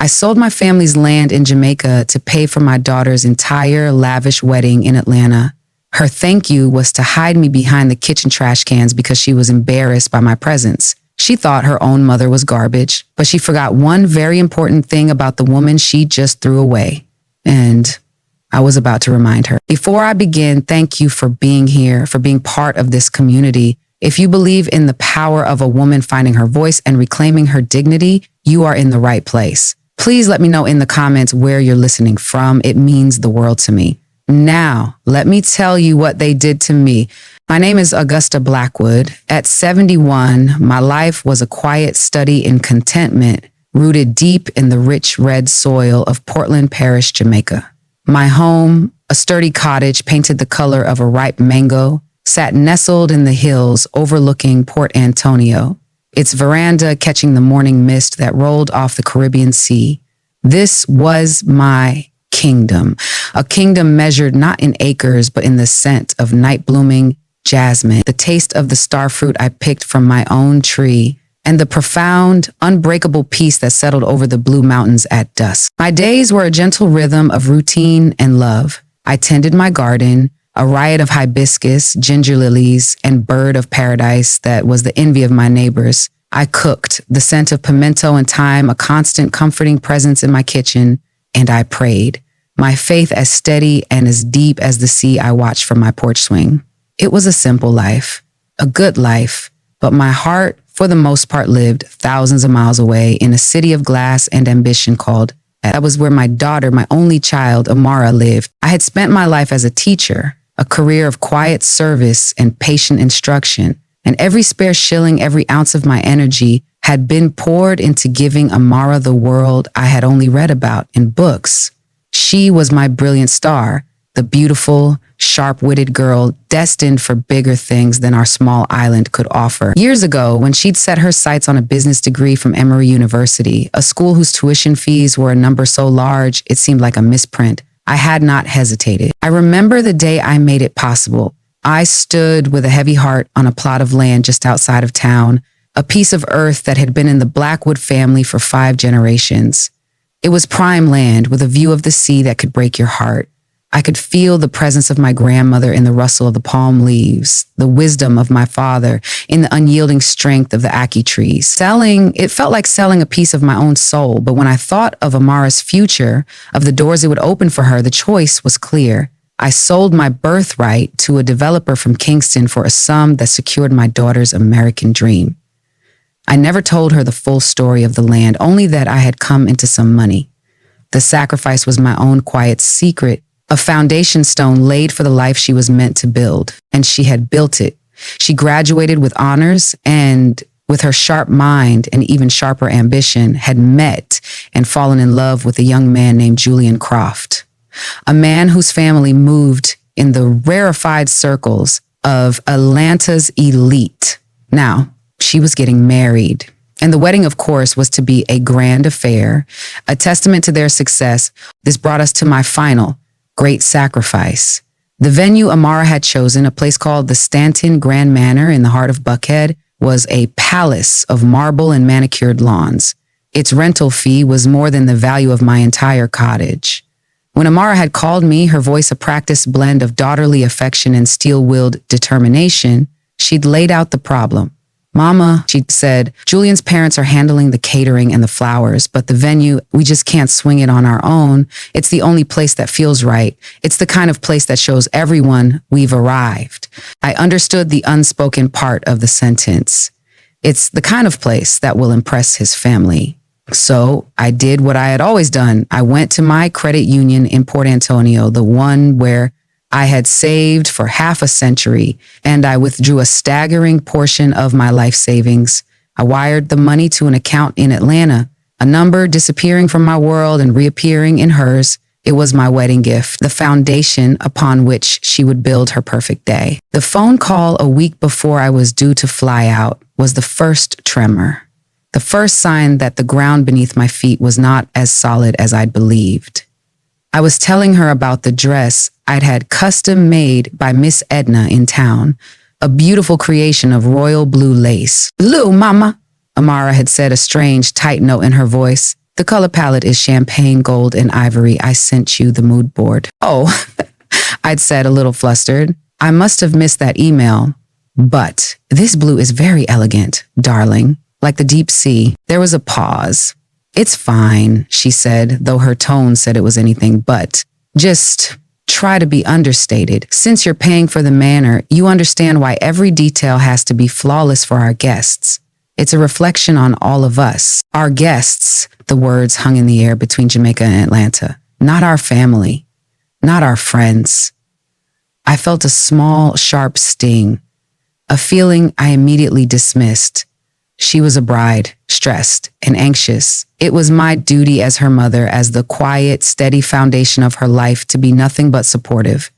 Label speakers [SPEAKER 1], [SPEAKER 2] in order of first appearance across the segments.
[SPEAKER 1] I sold my family's land in Jamaica to pay for my daughter's entire lavish wedding in Atlanta. Her thank you was to hide me behind the kitchen trash cans because she was embarrassed by my presence. She thought her own mother was garbage, but she forgot one very important thing about the woman she just threw away. And I was about to remind her. Before I begin, thank you for being here, for being part of this community. If you believe in the power of a woman finding her voice and reclaiming her dignity, you are in the right place. Please let me know in the comments where you're listening from. It means the world to me. Now, let me tell you what they did to me. My name is Augusta Blackwood. At 71, my life was a quiet study in contentment, rooted deep in the rich red soil of Portland Parish, Jamaica. My home, a sturdy cottage painted the color of a ripe mango, sat nestled in the hills overlooking Port Antonio, its veranda catching the morning mist that rolled off the Caribbean Sea. This was my kingdom, a kingdom measured not in acres, but in the scent of night-blooming jasmine, the taste of the starfruit I picked from my own tree, and the profound, unbreakable peace that settled over the blue mountains at dusk. My days were a gentle rhythm of routine and love. I tended my garden, a riot of hibiscus, ginger lilies, and bird of paradise that was the envy of my neighbors. I cooked, the scent of pimento and thyme, a constant comforting presence in my kitchen, and I prayed, my faith as steady and as deep as the sea I watched from my porch swing. It was a simple life, a good life, but my heart, for the most part, lived thousands of miles away in a city of glass and ambition called. That was where my daughter, my only child, Amara, lived. I had spent my life as a teacher, a career of quiet service and patient instruction, and every spare shilling, every ounce of my energy had been poured into giving Amara the world I had only read about in books. She was my brilliant star, the beautiful, sharp-witted girl destined for bigger things than our small island could offer. Years ago, when she'd set her sights on a business degree from Emory University, a school whose tuition fees were a number so large it seemed like a misprint, I had not hesitated. I remember the day I made it possible. I stood with a heavy heart on a plot of land just outside of town, a piece of earth that had been in the Blackwood family for 5 generations. It was prime land with a view of the sea that could break your heart. I could feel the presence of my grandmother in the rustle of the palm leaves, the wisdom of my father in the unyielding strength of the ackee trees. It felt like selling a piece of my own soul, but when I thought of Amara's future, of the doors it would open for her, the choice was clear. I sold my birthright to a developer from Kingston for a sum that secured my daughter's American dream. I never told her the full story of the land, only that I had come into some money. The sacrifice was my own quiet secret, a foundation stone laid for the life she was meant to build, and she had built it. She graduated with honors and, with her sharp mind and even sharper ambition, had met and fallen in love with a young man named Julian Croft, a man whose family moved in the rarefied circles of Atlanta's elite. Now, she was getting married, and the wedding, of course, was to be a grand affair, a testament to their success. This brought us to my final great sacrifice. The venue Amara had chosen, a place called the Stanton Grand Manor in the heart of Buckhead, was a palace of marble and manicured lawns. Its rental fee was more than the value of my entire cottage. When Amara had called me, her voice a practiced blend of daughterly affection and steel-willed determination, she'd laid out the problem. "Mama," she said, "Julian's parents are handling the catering and the flowers, but the venue, we just can't swing it on our own. It's the only place that feels right. It's the kind of place that shows everyone we've arrived." I understood the unspoken part of the sentence. It's the kind of place that will impress his family. So I did what I had always done. I went to my credit union in Port Antonio, the one where I had saved for half a century, and I withdrew a staggering portion of my life savings. I wired the money to an account in Atlanta, a number disappearing from my world and reappearing in hers. It was my wedding gift, the foundation upon which she would build her perfect day. The phone call a week before I was due to fly out was the first tremor, the first sign that the ground beneath my feet was not as solid as I'd believed. I was telling her about the dress I'd had custom made by Miss Edna in town, a beautiful creation of royal blue lace. "Blue, Mama," Amara had said, a strange, tight note in her voice. The color palette is champagne, gold, and ivory. I sent you the mood board. Oh, I'd said, a little flustered. I must have missed that email. But this blue is very elegant, darling, like the deep sea. There was a pause. It's fine, she said, though her tone said it was anything but. Just try to be understated. Since you're paying for the manor, you understand why every detail has to be flawless for our guests. It's a reflection on all of us. Our guests, the words hung in the air between Jamaica and Atlanta. Not our family. Not our friends. I felt a small, sharp sting. A feeling I immediately dismissed. She was a bride, stressed and anxious. It was my duty as her mother, as the quiet, steady foundation of her life, to be nothing but supportive.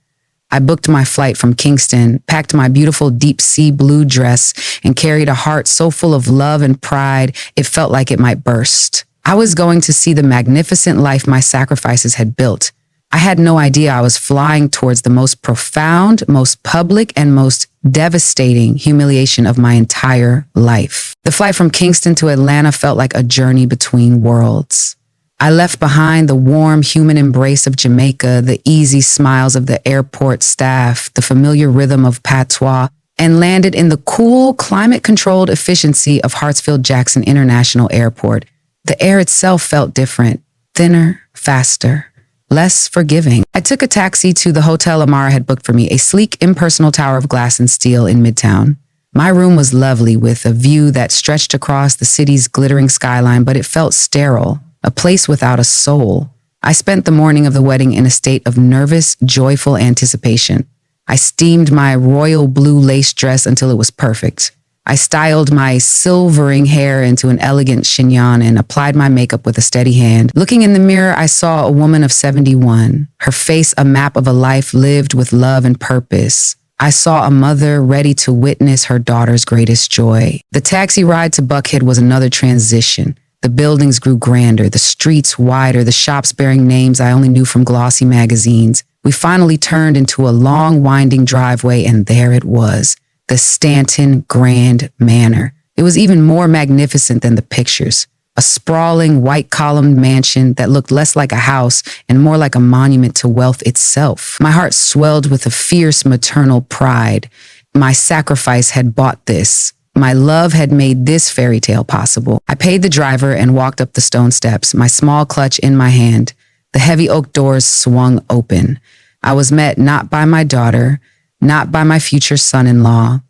[SPEAKER 1] I booked my flight from Kingston, packed my beautiful deep sea blue dress, and carried a heart so full of love and pride it felt like it might burst. I was going to see the magnificent life my sacrifices had built. I had no idea I was flying towards the most profound, most public, and most devastating humiliation of my entire life. The flight from Kingston to Atlanta felt like a journey between worlds. I left behind the warm human embrace of Jamaica, the easy smiles of the airport staff, the familiar rhythm of patois, and landed in the cool, climate-controlled efficiency of Hartsfield-Jackson International Airport. The air itself felt different, thinner, faster, less forgiving. I took a taxi to the hotel Amara had booked for me, a sleek, impersonal tower of glass and steel in Midtown. My room was lovely, with a view that stretched across the city's glittering skyline, but it felt sterile, a place without a soul. I spent the morning of the wedding in a state of nervous, joyful anticipation. I steamed my royal blue lace dress until it was perfect. I styled my silvering hair into an elegant chignon and applied my makeup with a steady hand. Looking in the mirror, I saw a woman of 71, her face a map of a life lived with love and purpose. I saw a mother ready to witness her daughter's greatest joy. The taxi ride to Buckhead was another transition. The buildings grew grander, the streets wider, the shops bearing names I only knew from glossy magazines. We finally turned into a long, winding driveway, and there it was. The Stanton Grand Manor. It was even more magnificent than the pictures. A sprawling, white-columned mansion that looked less like a house and more like a monument to wealth itself. My heart swelled with a fierce maternal pride. My sacrifice had bought this. My love had made this fairy tale possible. I paid the driver and walked up the stone steps, my small clutch in my hand. The heavy oak doors swung open. I was met not by my daughter, not by my future son-in-law,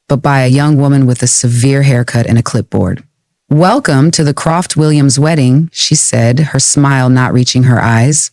[SPEAKER 1] but by a young woman with a severe haircut and a clipboard. "Welcome to the Croft Williams wedding," she said, her smile not reaching her eyes.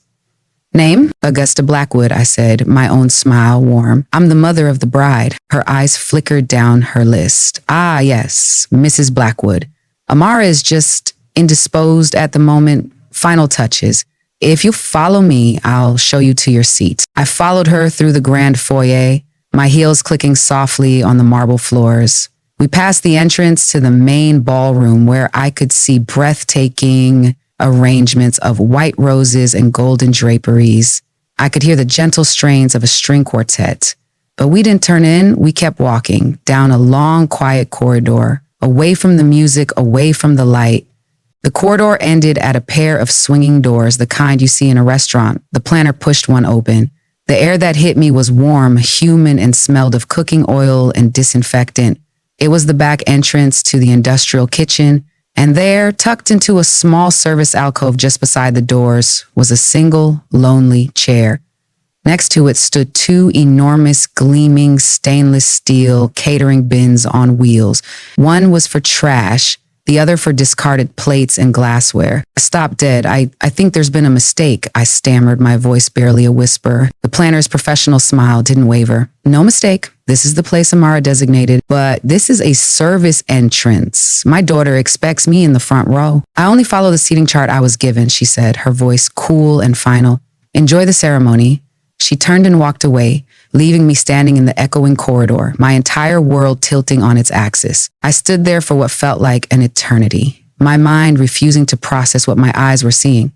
[SPEAKER 1] "Name?" "Augusta Blackwood," I said, my own smile warm. "I'm the mother of the bride." Her eyes flickered down her list. "Ah, yes, Mrs. Blackwood. Amara is just indisposed at the moment. Final touches. If you follow me, I'll show you to your seat." I followed her through the grand foyer, my heels clicking softly on the marble floors. We passed the entrance to the main ballroom, where I could see breathtaking arrangements of white roses and golden draperies. I could hear the gentle strains of a string quartet. But we didn't turn in, we kept walking down a long, quiet corridor, away from the music, away from the light. The corridor ended at a pair of swinging doors, the kind you see in a restaurant. The planner pushed one open. The air that hit me was warm, human, and smelled of cooking oil and disinfectant. It was the back entrance to the industrial kitchen, and there, tucked into a small service alcove just beside the doors, was a single, lonely chair. Next to it stood two enormous, gleaming stainless steel catering bins on wheels. One was for trash, the other for discarded plates and glassware. I stopped dead. I think there's been a mistake," I stammered, my voice barely a whisper. The planner's professional smile didn't waver. "No mistake. This is the place Amara designated, but this is a service entrance. My daughter expects me in the front row." "I only follow the seating chart I was given," she said, her voice cool and final. "Enjoy the ceremony." She turned and walked away, leaving me standing in the echoing corridor, my entire world tilting on its axis. I stood there for what felt like an eternity, my mind refusing to process what my eyes were seeing.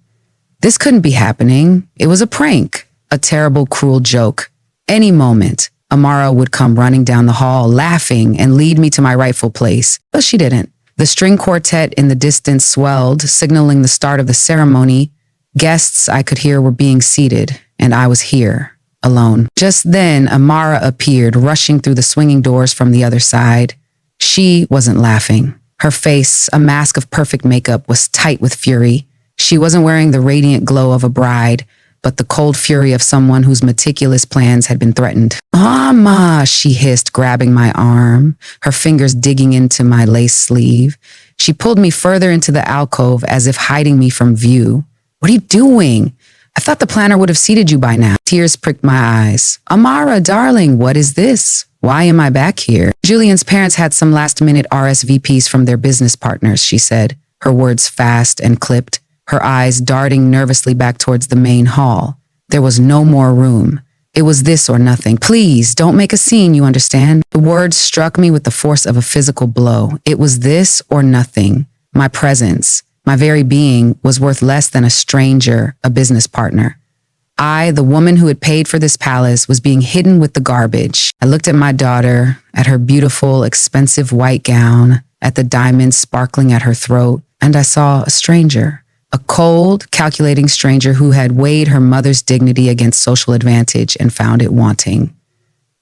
[SPEAKER 1] This couldn't be happening. It was a prank, a terrible, cruel joke. Any moment, Amara would come running down the hall, laughing, and lead me to my rightful place. But she didn't. The string quartet in the distance swelled, signaling the start of the ceremony. Guests I could hear were being seated, and I was here, alone. Just then, Amara appeared, rushing through the swinging doors from the other side. She wasn't laughing. Her face, a mask of perfect makeup, was tight with fury. She wasn't wearing the radiant glow of a bride, but the cold fury of someone whose meticulous plans had been threatened. "Mama," she hissed, grabbing my arm, her fingers digging into my lace sleeve. She pulled me further into the alcove as if hiding me from view. "What are you doing? I thought the planner would have seated you by now." Tears pricked my eyes. "Amara, darling, what is this? Why am I back here?" "Julian's parents had some last-minute RSVPs from their business partners," she said, her words fast and clipped, her eyes darting nervously back towards the main hall. There was no more room. It was this or nothing. "Please, don't make a scene, you understand?" The words struck me with the force of a physical blow. It was this or nothing. My presence, my very being, was worth less than a stranger, a business partner. I, the woman who had paid for this palace, was being hidden with the garbage. I looked at my daughter, at her beautiful, expensive white gown, at the diamonds sparkling at her throat, and I saw a stranger. A cold, calculating stranger who had weighed her mother's dignity against social advantage and found it wanting.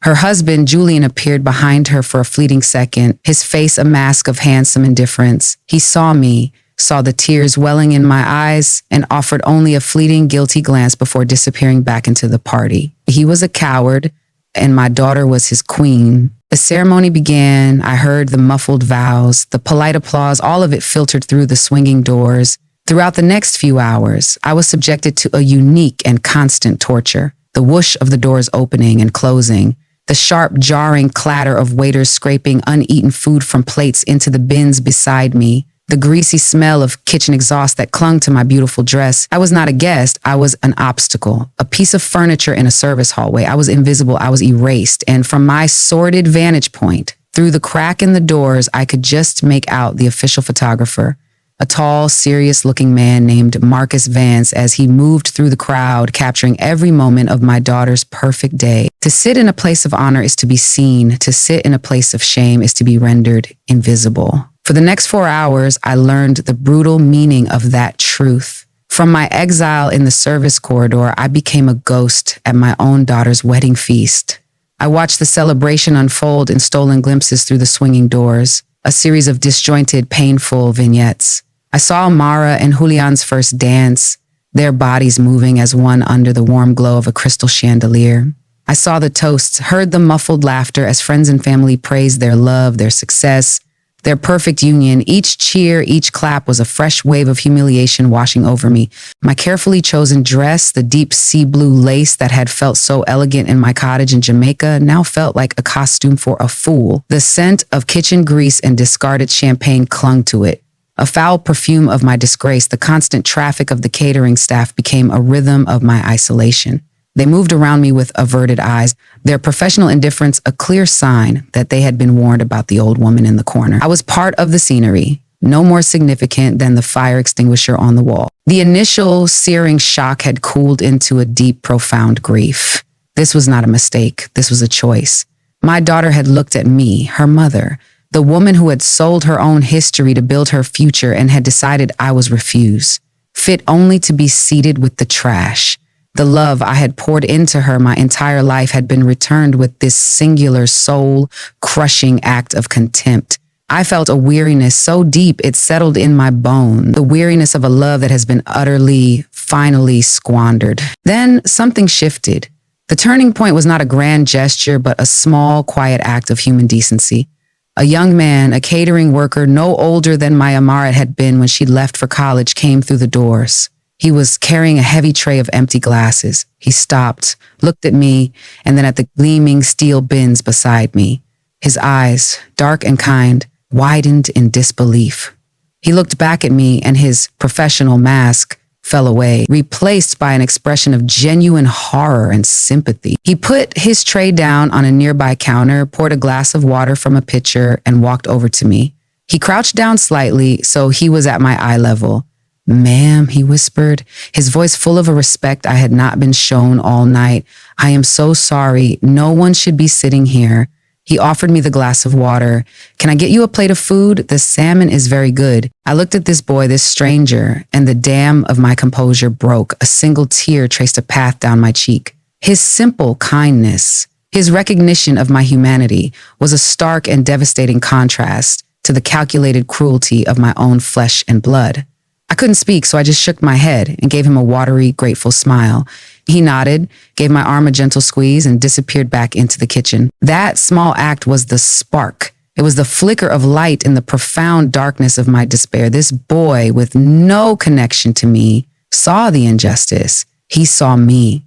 [SPEAKER 1] Her husband, Julian, appeared behind her for a fleeting second, his face a mask of handsome indifference. He saw me, saw the tears welling in my eyes, and offered only a fleeting, guilty glance before disappearing back into the party. He was a coward, and my daughter was his queen. The ceremony began. I heard the muffled vows, the polite applause, all of it filtered through the swinging doors. Throughout the next few hours, I was subjected to a unique and constant torture. The whoosh of the doors opening and closing, the sharp, jarring clatter of waiters scraping uneaten food from plates into the bins beside me, the greasy smell of kitchen exhaust that clung to my beautiful dress. I was not a guest. I was an obstacle, a piece of furniture in a service hallway. I was invisible. I was erased. And from my sordid vantage point, through the crack in the doors, I could just make out the official photographer, a tall, serious-looking man named Marcus Vance, as he moved through the crowd, capturing every moment of my daughter's perfect day. To sit in a place of honor is to be seen. To sit in a place of shame is to be rendered invisible. For the next 4 hours, I learned the brutal meaning of that truth. From my exile in the service corridor, I became a ghost at my own daughter's wedding feast. I watched the celebration unfold in stolen glimpses through the swinging doors, a series of disjointed, painful vignettes. I saw Amara and Julian's first dance, their bodies moving as one under the warm glow of a crystal chandelier. I saw the toasts, heard the muffled laughter as friends and family praised their love, their success, their perfect union. Each cheer, each clap was a fresh wave of humiliation washing over me. My carefully chosen dress, the deep sea blue lace that had felt so elegant in my cottage in Jamaica, now felt like a costume for a fool. The scent of kitchen grease and discarded champagne clung to it. A foul perfume of my disgrace, the constant traffic of the catering staff became a rhythm of my isolation. They moved around me with averted eyes, their professional indifference a clear sign that they had been warned about the old woman in the corner. I was part of the scenery, no more significant than the fire extinguisher on the wall. The initial searing shock had cooled into a deep, profound grief. This was not a mistake. This was a choice. My daughter had looked at me, her mother, the woman who had sold her own history to build her future, and had decided I was refuse, fit only to be seated with the trash. The love I had poured into her my entire life had been returned with this singular, soul-crushing act of contempt. I felt a weariness so deep it settled in my bone, the weariness of a love that has been utterly, finally squandered. Then something shifted. The turning point was not a grand gesture, but a small, quiet act of human decency. A young man, a catering worker no older than my Amara had been when she left for college, came through the doors. He was carrying a heavy tray of empty glasses. He stopped, looked at me, and then at the gleaming steel bins beside me. His eyes, dark and kind, widened in disbelief. He looked back at me, and his professional mask fell away, replaced by an expression of genuine horror and sympathy. He put his tray down on a nearby counter, poured a glass of water from a pitcher, and walked over to me. He crouched down slightly, so he was at my eye level. "Ma'am," he whispered, his voice full of a respect I had not been shown all night. "I am so sorry. No one should be sitting here. He offered me the glass of water. Can I get you a plate of food? The salmon is very good. I looked at this boy, this stranger, and the dam of my composure broke. A single tear traced a path down my cheek. His simple kindness, his recognition of my humanity, was a stark and devastating contrast to the calculated cruelty of my own flesh and blood. I couldn't speak, so I just shook my head and gave him a watery, grateful smile. He nodded, gave my arm a gentle squeeze, and disappeared back into the kitchen. That small act was the spark. It was the flicker of light in the profound darkness of my despair. This boy, with no connection to me, saw the injustice. He saw me.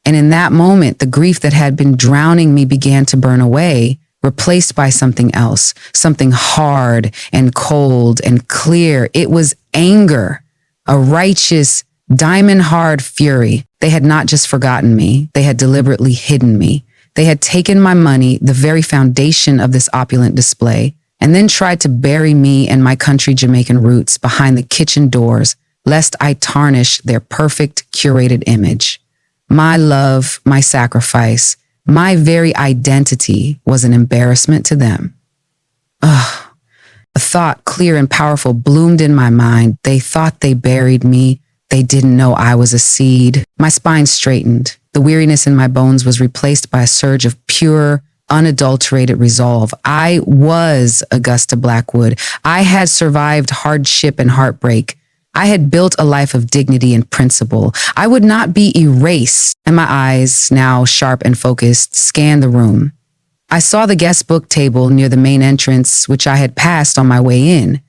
[SPEAKER 1] And in that moment, the grief that had been drowning me began to burn away, replaced by something else, something hard and cold and clear. It was anger, a righteous, diamond-hard fury. They had not just forgotten me. They had deliberately hidden me. They had taken my money, the very foundation of this opulent display, and then tried to bury me and my country Jamaican roots behind the kitchen doors, lest I tarnish their perfect, curated image. My love, my sacrifice, my very identity was an embarrassment to them. Ugh. A thought, clear and powerful, bloomed in my mind. They thought they buried me. They didn't know I was a seed. My spine straightened. The weariness in my bones was replaced by a surge of pure, unadulterated resolve. I was Augusta Blackwood. I had survived hardship and heartbreak. I had built a life of dignity and principle. I would not be erased. And my eyes, now sharp and focused, scanned the room. I saw the guest book table near the main entrance, which I had passed on my way in.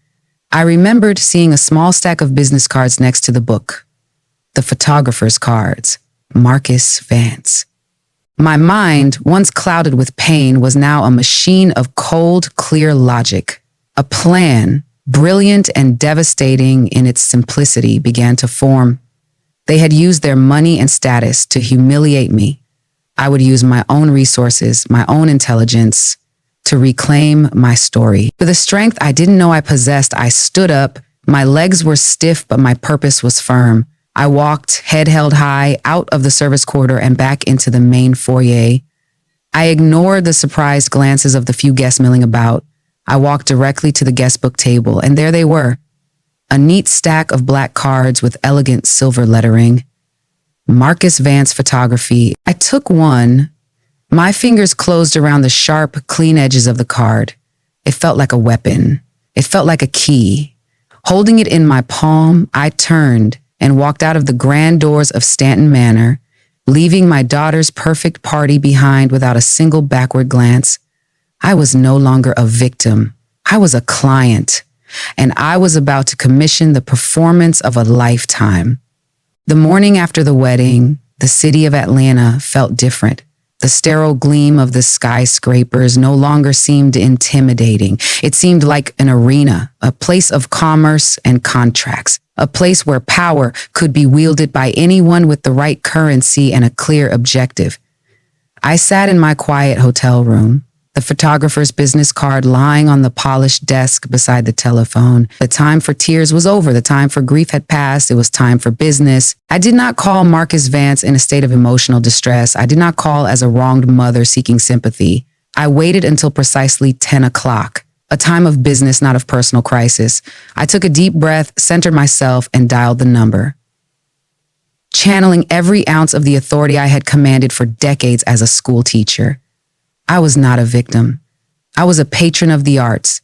[SPEAKER 1] I remembered seeing a small stack of business cards next to the book. The photographer's cards. Marcus Vance. My mind, once clouded with pain, was now a machine of cold, clear logic. A plan, brilliant and devastating in its simplicity, began to form. They had used their money and status to humiliate me. I would use my own resources, my own intelligence, to reclaim my story. With a strength I didn't know I possessed, I stood up. My legs were stiff, but my purpose was firm. I walked, head held high, out of the service corridor and back into the main foyer. I ignored the surprised glances of the few guests milling about. I walked directly to the guest book table, and there they were. A neat stack of black cards with elegant silver lettering. Marcus Vance Photography. I took one. My fingers closed around the sharp, clean edges of the card. It felt like a weapon. It felt like a key. Holding it in my palm, I turned and walked out of the grand doors of Stanton Manor, leaving my daughter's perfect party behind without a single backward glance. I was no longer a victim. I was a client, and I was about to commission the performance of a lifetime. The morning after the wedding, the city of Atlanta felt different. The sterile gleam of the skyscrapers no longer seemed intimidating. It seemed like an arena, a place of commerce and contracts, a place where power could be wielded by anyone with the right currency and a clear objective. I sat in my quiet hotel room, the photographer's business card lying on the polished desk beside the telephone. The time for tears was over. The time for grief had passed. It was time for business. I did not call Marcus Vance in a state of emotional distress. I did not call as a wronged mother seeking sympathy. I waited until precisely 10 o'clock, a time of business, not of personal crisis. I took a deep breath, centered myself, and dialed the number. Channeling every ounce of the authority I had commanded for decades as a school teacher. I was not a victim. I was a patron of the arts,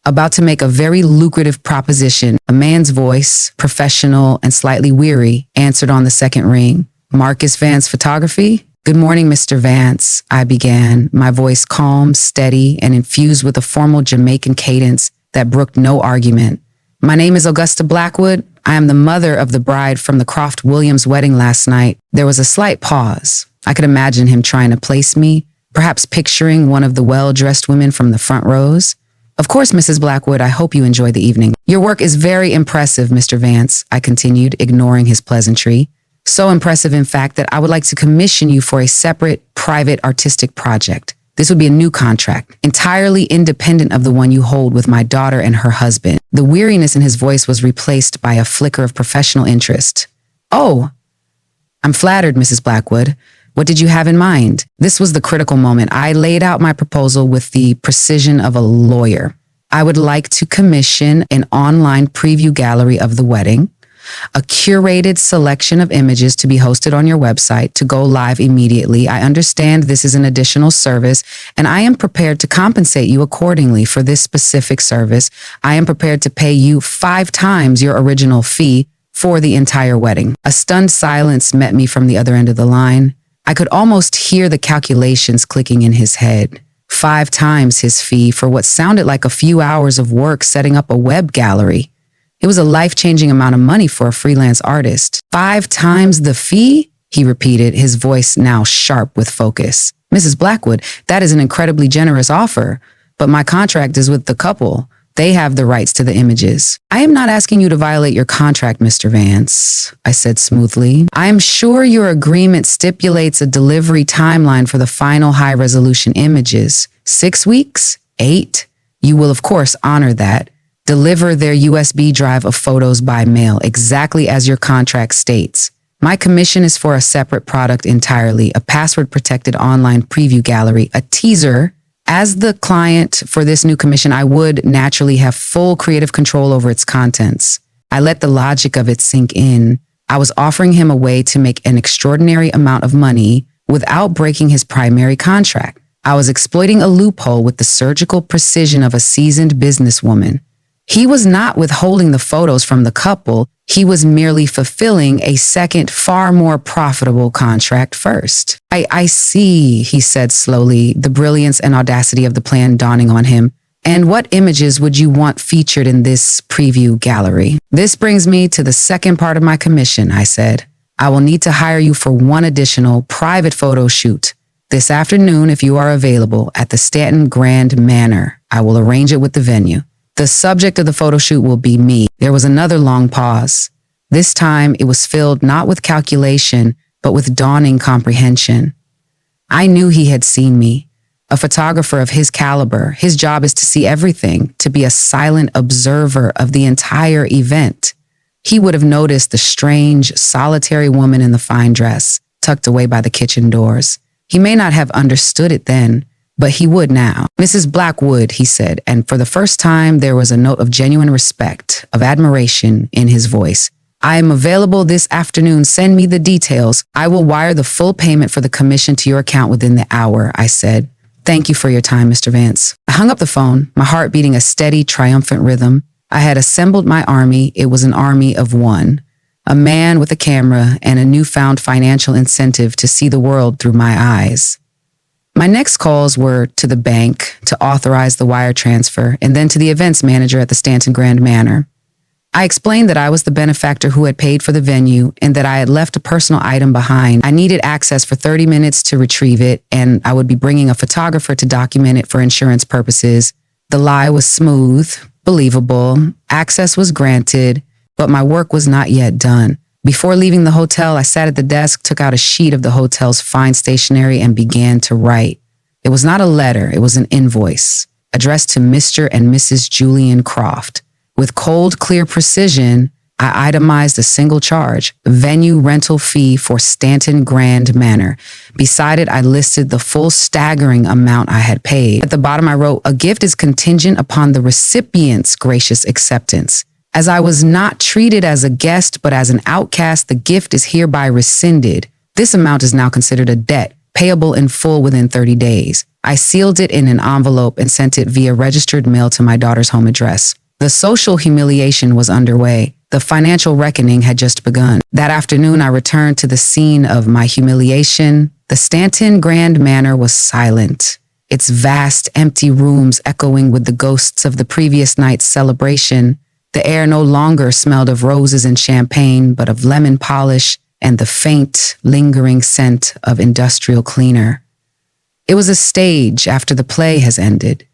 [SPEAKER 1] about to make a very lucrative proposition. A man's voice, professional and slightly weary, answered on the second ring. Marcus Vance Photography? Good morning, Mr. Vance, I began, my voice calm, steady, and infused with a formal Jamaican cadence that brooked no argument. My name is Augusta Blackwood. I am the mother of the bride from the Croft Williams wedding last night. There was a slight pause. I could imagine him trying to place me, perhaps picturing one of the well-dressed women from the front rows. Of course, Mrs. Blackwood, I hope you enjoy the evening. Your work is very impressive, Mr. Vance, I continued, ignoring his pleasantry. So impressive, in fact, that I would like to commission you for a separate, private, artistic project. This would be a new contract, entirely independent of the one you hold with my daughter and her husband. The weariness in his voice was replaced by a flicker of professional interest. Oh, I'm flattered, Mrs. Blackwood. What did you have in mind? This was the critical moment. I laid out my proposal with the precision of a lawyer. I would like to commission an online preview gallery of the wedding, a curated selection of images to be hosted on your website to go live immediately. I understand this is an additional service, and I am prepared to compensate you accordingly for this specific service. I am prepared to pay you 5 times your original fee for the entire wedding. A stunned silence met me from the other end of the line. I could almost hear the calculations clicking in his head. 5 times his fee for what sounded like a few hours of work setting up a web gallery. It was a life-changing amount of money for a freelance artist. 5 times the fee? He repeated, his voice now sharp with focus. Mrs. Blackwood, that is an incredibly generous offer, but my contract is with the couple. They have the rights to the images. I am not asking you to violate your contract, Mr. Vance, I said smoothly. I am sure your agreement stipulates a delivery timeline for the final high-resolution images. 6 weeks? 8? You will, of course, honor that. Deliver their USB drive of photos by mail, exactly as your contract states. My commission is for a separate product entirely, a password-protected online preview gallery, a teaser. As the client for this new commission, I would naturally have full creative control over its contents. I let the logic of it sink in. I was offering him a way to make an extraordinary amount of money without breaking his primary contract. I was exploiting a loophole with the surgical precision of a seasoned businesswoman. He was not withholding the photos from the couple. He was merely fulfilling a second, far more profitable contract first. I see, he said slowly, the brilliance and audacity of the plan dawning on him. And what images would you want featured in this preview gallery? This brings me to the second part of my commission, I said. I will need to hire you for one additional private photo shoot this afternoon if you are available at the Stanton Grand Manor. I will arrange it with the venue. The subject of the photo shoot will be me. There was another long pause. This time it was filled not with calculation, but with dawning comprehension. I knew he had seen me. A photographer of his caliber, his job is to see everything, to be a silent observer of the entire event. He would have noticed the strange, solitary woman in the fine dress, tucked away by the kitchen doors. He may not have understood it then, but he would now. Mrs. Blackwood, he said, and for the first time there was a note of genuine respect, of admiration in his voice. I am available this afternoon. Send me the details. I will wire the full payment for the commission to your account within the hour, I said. Thank you for your time, Mr. Vance. I hung up the phone, my heart beating a steady, triumphant rhythm. I had assembled my army. It was an army of one. A man with a camera and a newfound financial incentive to see the world through my eyes. My next calls were to the bank to authorize the wire transfer and then to the events manager at the Stanton Grand Manor. I explained that I was the benefactor who had paid for the venue and that I had left a personal item behind. I needed access for 30 minutes to retrieve it, and I would be bringing a photographer to document it for insurance purposes. The lie was smooth, believable. Access was granted, but my work was not yet done. Before leaving the hotel, I sat at the desk, took out a sheet of the hotel's fine stationery, and began to write. It was not a letter, it was an invoice, addressed to Mr. and Mrs. Julian Croft. With cold, clear precision, I itemized a single charge, venue rental fee for Stanton Grand Manor. Beside it, I listed the full staggering amount I had paid. At the bottom, I wrote, a gift is contingent upon the recipient's gracious acceptance. As I was not treated as a guest, but as an outcast, the gift is hereby rescinded. This amount is now considered a debt, payable in full within 30 days. I sealed it in an envelope and sent it via registered mail to my daughter's home address. The social humiliation was underway. The financial reckoning had just begun. That afternoon, I returned to the scene of my humiliation. The Stanton Grand Manor was silent, its vast, empty rooms echoing with the ghosts of the previous night's celebration. The air no longer smelled of roses and champagne, but of lemon polish and the faint, lingering scent of industrial cleaner. It was a stage after the play has ended,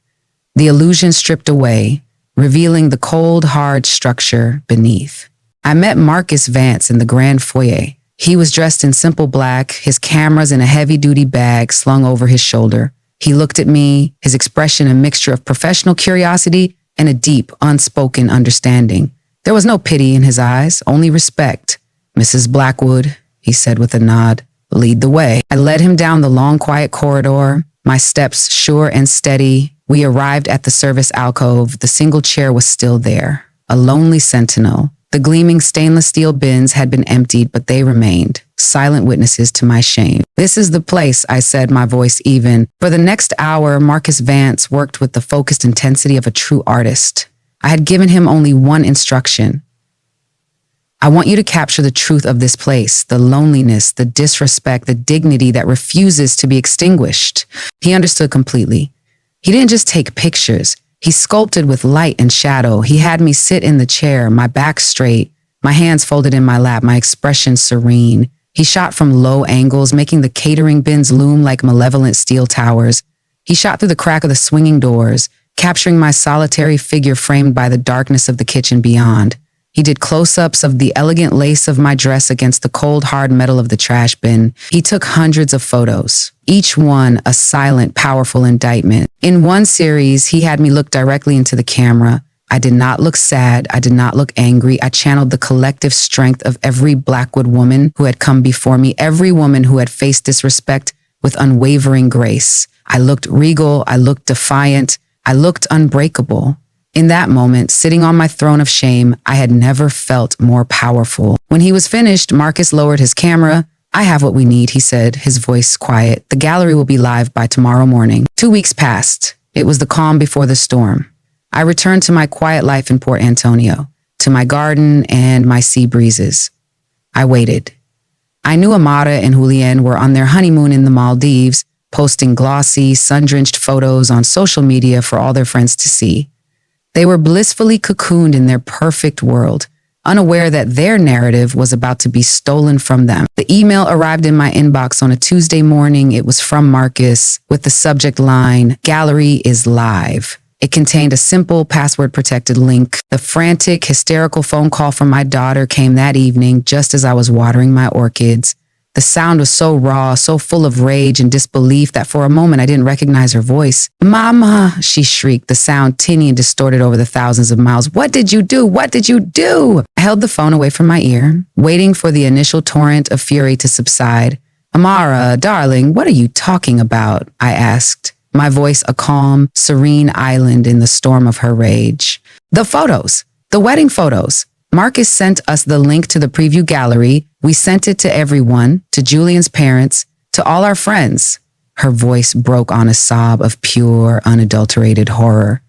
[SPEAKER 1] the illusion stripped away, revealing the cold, hard structure beneath. I met Marcus Vance in the grand foyer. He was dressed in simple black, his cameras in a heavy-duty bag slung over his shoulder. He looked at me, his expression a mixture of professional curiosity and a deep, unspoken understanding. There was no pity in his eyes, only respect. Mrs. Blackwood, he said with a nod. Lead the way. I led him down the long, quiet corridor, my steps sure and steady. We arrived at the service alcove. The single chair was still there, a lonely sentinel. The gleaming stainless steel bins had been emptied, but they remained, silent witnesses to my shame. "This is the place," I said, my voice even. For the next hour, Marcus Vance worked with the focused intensity of a true artist. I had given him only one instruction. "I want you to capture the truth of this place, the loneliness, the disrespect, the dignity that refuses to be extinguished." He understood completely. He didn't just take pictures. He sculpted with light and shadow. He had me sit in the chair, my back straight, my hands folded in my lap, my expression serene. He shot from low angles, making the catering bins loom like malevolent steel towers. He shot through the crack of the swinging doors, capturing my solitary figure framed by the darkness of the kitchen beyond. He did close-ups of the elegant lace of my dress against the cold, hard metal of the trash bin. He took hundreds of photos, each one a silent, powerful indictment. In one series, he had me look directly into the camera. I did not look sad. I did not look angry. I channeled the collective strength of every Blackwood woman who had come before me, every woman who had faced disrespect with unwavering grace. I looked regal. I looked defiant. I looked unbreakable. In that moment, sitting on my throne of shame, I had never felt more powerful. When he was finished, Marcus lowered his camera. "I have what we need," he said, his voice quiet. "The gallery will be live by tomorrow morning." 2 weeks passed. It was the calm before the storm. I returned to my quiet life in Port Antonio, to my garden and my sea breezes. I waited. I knew Amara and Julian were on their honeymoon in the Maldives, posting glossy, sun-drenched photos on social media for all their friends to see. They were blissfully cocooned in their perfect world, unaware that their narrative was about to be stolen from them. The email arrived in my inbox on a Tuesday morning. It was from Marcus with the subject line, "Gallery is live." It contained a simple password-protected link. The frantic, hysterical phone call from my daughter came that evening just as I was watering my orchids. The sound was so raw, so full of rage and disbelief that for a moment I didn't recognize her voice. "Mama," she shrieked, the sound tinny and distorted over the thousands of miles. "What did you do? What did you do?" I held the phone away from my ear, waiting for the initial torrent of fury to subside. "Amara, darling, what are you talking about?" I asked, my voice a calm, serene island in the storm of her rage. "The photos, the wedding photos. Marcus sent us the link to the preview gallery. We sent it to everyone, to Julian's parents, to all our friends." Her voice broke on a sob of pure, unadulterated horror.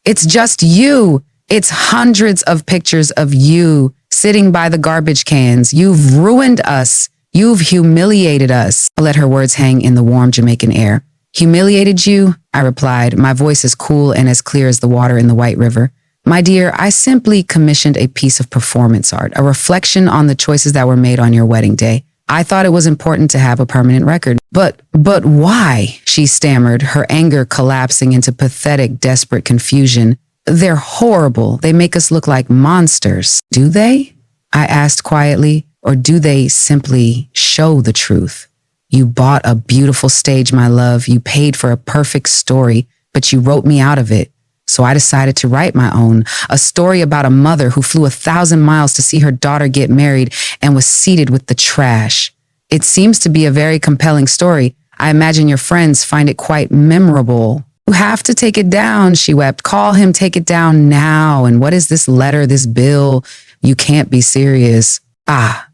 [SPEAKER 1] "It's just you. It's hundreds of pictures of you sitting by the garbage cans. You've ruined us. You've humiliated us." I let her words hang in the warm Jamaican air. "Humiliated you?" I replied, my voice as cool and as clear as the water in the White River. "My dear, I simply commissioned a piece of performance art, a reflection on the choices that were made on your wedding day. I thought it was important to have a permanent record." But why?" she stammered, her anger collapsing into pathetic, desperate confusion. "They're horrible. They make us look like monsters." "Do they?" I asked quietly. "Or do they simply show the truth? You bought a beautiful stage, my love. You paid for a perfect story, but you wrote me out of it. So I decided to write my own, a story about a mother who flew 1,000 miles to see her daughter get married and was seated with the trash. It seems to be a very compelling story. I imagine your friends find it quite memorable." "You have to take it down," she wept. "Call him, take it down now. And what is this letter, this bill? You can't be serious." "Ah,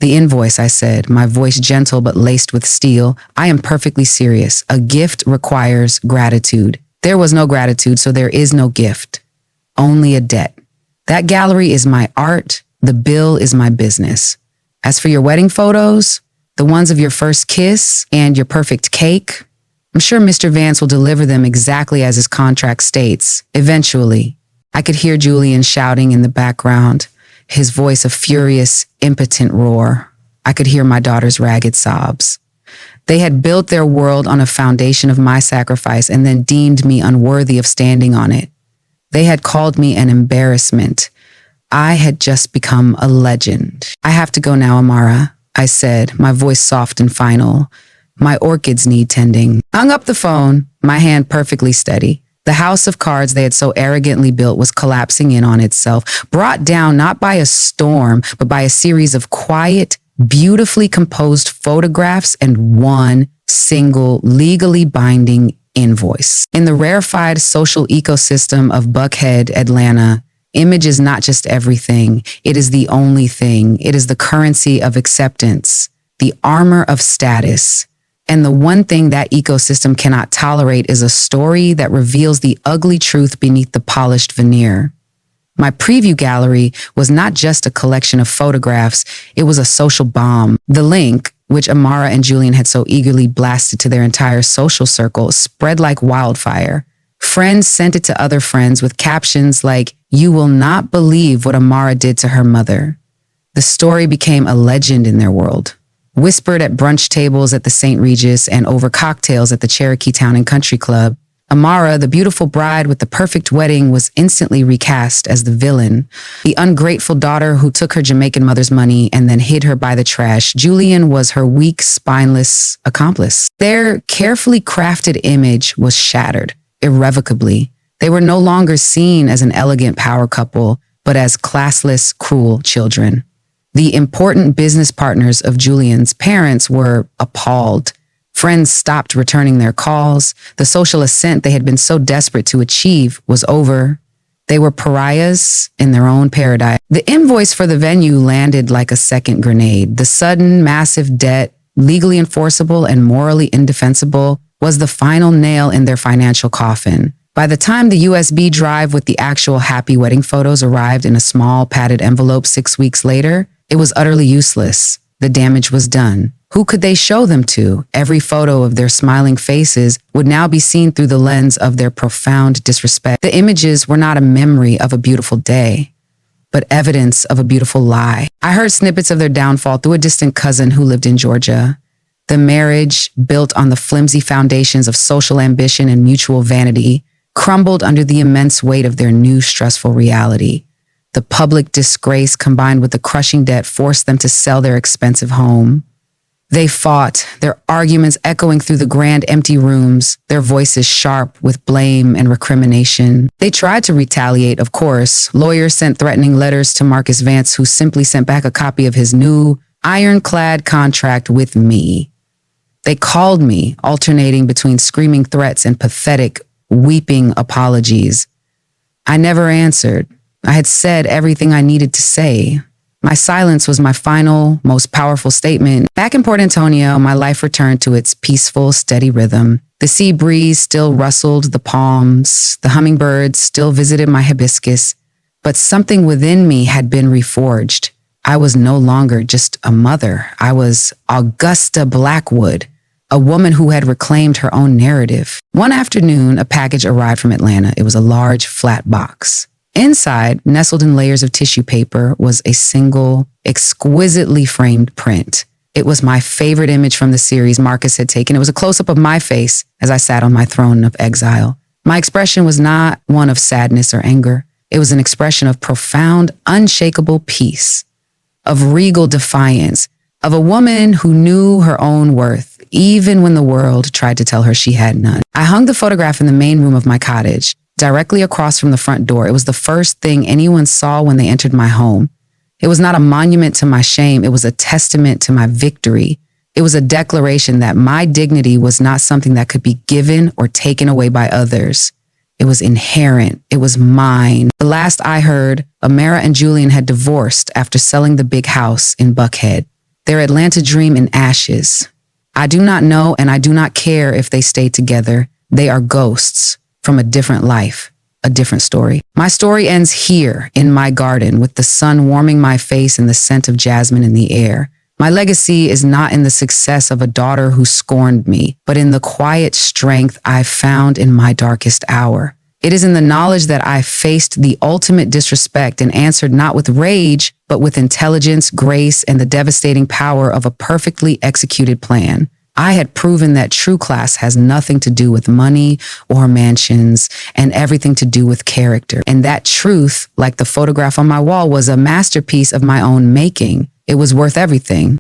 [SPEAKER 1] the invoice," I said, my voice gentle but laced with steel. "I am perfectly serious. A gift requires gratitude. There was no gratitude, so there is no gift. Only a debt. That gallery is my art. The bill is my business. As for your wedding photos, the ones of your first kiss and your perfect cake, I'm sure Mr. Vance will deliver them exactly as his contract states, eventually." I could hear Julian shouting in the background, his voice a furious, impotent roar. I could hear my daughter's ragged sobs. They had built their world on a foundation of my sacrifice and then deemed me unworthy of standing on it. They had called me an embarrassment. I had just become a legend. "I have to go now, Amara," I said, my voice soft and final. "My orchids need tending." Hung up the phone, my hand perfectly steady. The house of cards they had so arrogantly built was collapsing in on itself, brought down not by a storm, but by a series of quiet, beautifully composed photographs, and one single legally binding invoice. In the rarefied social ecosystem of Buckhead, Atlanta, image is not just everything. It is the only thing. It is the currency of acceptance, the armor of status. And the one thing that ecosystem cannot tolerate is a story that reveals the ugly truth beneath the polished veneer. My preview gallery was not just a collection of photographs, it was a social bomb. The link, which Amara and Julian had so eagerly blasted to their entire social circle, spread like wildfire. Friends sent it to other friends with captions like, "You will not believe what Amara did to her mother." The story became a legend in their world. Whispered at brunch tables at the St. Regis and over cocktails at the Cherokee Town and Country Club, Amara, the beautiful bride with the perfect wedding, was instantly recast as the villain. The ungrateful daughter who took her Jamaican mother's money and then hid her by the trash, Julian was her weak, spineless accomplice. Their carefully crafted image was shattered irrevocably. They were no longer seen as an elegant power couple, but as classless, cruel children. The important business partners of Julian's parents were appalled. Friends stopped returning their calls. The social ascent they had been so desperate to achieve was over. They were pariahs in their own paradise. The invoice for the venue landed like a second grenade. The sudden, massive debt, legally enforceable and morally indefensible, was the final nail in their financial coffin. By the time the USB drive with the actual happy wedding photos arrived in a small padded envelope 6 weeks later, it was utterly useless. The damage was done. Who could they show them to? Every photo of their smiling faces would now be seen through the lens of their profound disrespect. The images were not a memory of a beautiful day, but evidence of a beautiful lie. I heard snippets of their downfall through a distant cousin who lived in Georgia. The marriage, built on the flimsy foundations of social ambition and mutual vanity, crumbled under the immense weight of their new stressful reality. The public disgrace combined with the crushing debt forced them to sell their expensive home. They fought, their arguments echoing through the grand empty rooms, their voices sharp with blame and recrimination. They tried to retaliate, of course. Lawyers sent threatening letters to Marcus Vance, who simply sent back a copy of his new ironclad contract with me. They called me, alternating between screaming threats and pathetic, weeping apologies. I never answered. I had said everything I needed to say. My silence was my final, most powerful statement. Back in Port Antonio, my life returned to its peaceful, steady rhythm. The sea breeze still rustled the palms. The hummingbirds still visited my hibiscus. But something within me had been reforged. I was no longer just a mother. I was Augusta Blackwood, a woman who had reclaimed her own narrative. One afternoon, a package arrived from Atlanta. It was a large, flat box. Inside, nestled in layers of tissue paper, was a single, exquisitely framed print. It was my favorite image from the series Marcus had taken. It was a close-up of my face as I sat on my throne of exile. My expression was not one of sadness or anger. It was an expression of profound, unshakable peace, of regal defiance, of a woman who knew her own worth, even when the world tried to tell her she had none. I hung the photograph in the main room of my cottage, directly across from the front door. It was the first thing anyone saw when they entered my home. It was not a monument to my shame. It was a testament to my victory. It was a declaration that my dignity was not something that could be given or taken away by others. It was inherent. It was mine. The last I heard, Amara and Julian had divorced after selling the big house in Buckhead. Their Atlanta dream in ashes. I do not know and I do not care if they stay together. They are ghosts from a different life, a different story. My story ends here in my garden with the sun warming my face and the scent of jasmine in the air. My legacy is not in the success of a daughter who scorned me, but in the quiet strength I found in my darkest hour. It is in the knowledge that I faced the ultimate disrespect and answered not with rage, but with intelligence, grace, and the devastating power of a perfectly executed plan. I had proven that true class has nothing to do with money or mansions and everything to do with character. And that truth, like the photograph on my wall, was a masterpiece of my own making. It was worth everything.